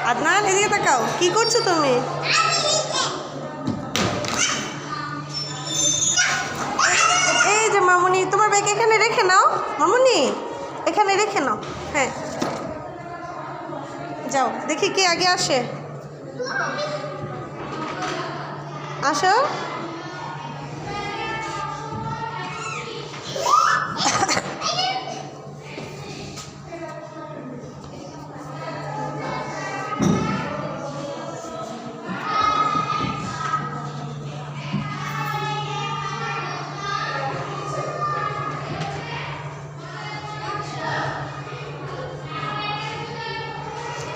আদনান এদিকে তাকাও, কি করছো তুমি? এই যে মামুনি, তোমার ব্যাগ এখানে রেখে নাও। মামুনি এখানে রেখে নাও। হ্যাঁ যাও, দেখি কে আগে আসে। আসো।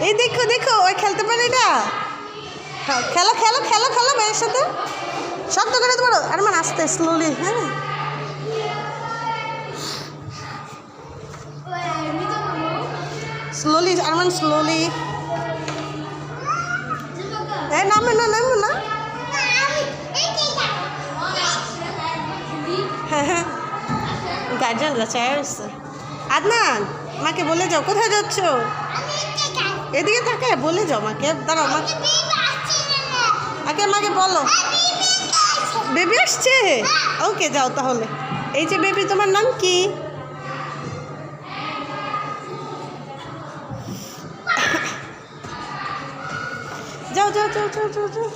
এই দেখো দেখো, ওই খেলতে পারে এটা। হ্যাঁ খেলো খেলো খেলো খেলো ভাইয়ের সাথে, শক্ত করে তো বলো। আরে মানে আস্তে স্লোলি। হ্যাঁ স্লোলি আরমান, স্লোলি। হ্যাঁ নামে না, নামে না। হ্যাঁ হ্যাঁ গার্জেনরা চায় আসছে। আদনান মাকে বলে যাও কোথায় যাচ্ছ। এদিকে থাকে, বলে যাও মাকে। দাঁড়াও মাকে, আগে মাকে বলো। বেবি আসছে, ওকে যাও তাহলে। এই যে বেবি, তোমার নাম কি? যাও যাও যাও যাও যাও যাও।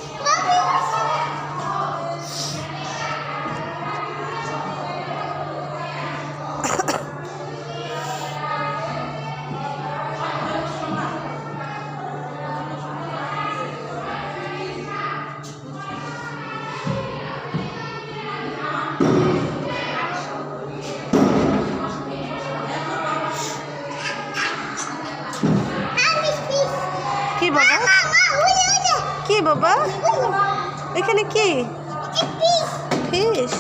কি বাবা, কি বাবা এখানে কি ফিশ?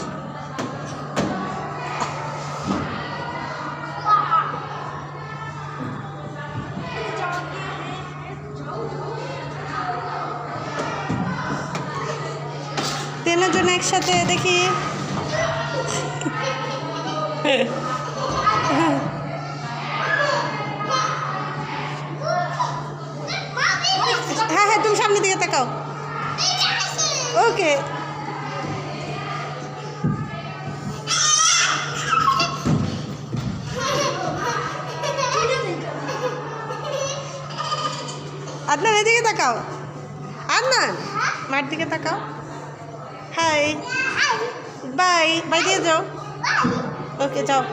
তিনজন একসাথে দেখি। হ্যাঁ হ্যাঁ তুমি সামনের দিকে তাকাও। ওকে আদনান এদিকে তাকাও। আদনান মার দিকে তাকাও। হাই বাই, বাই দিয়ে যাও। ওকে যাও।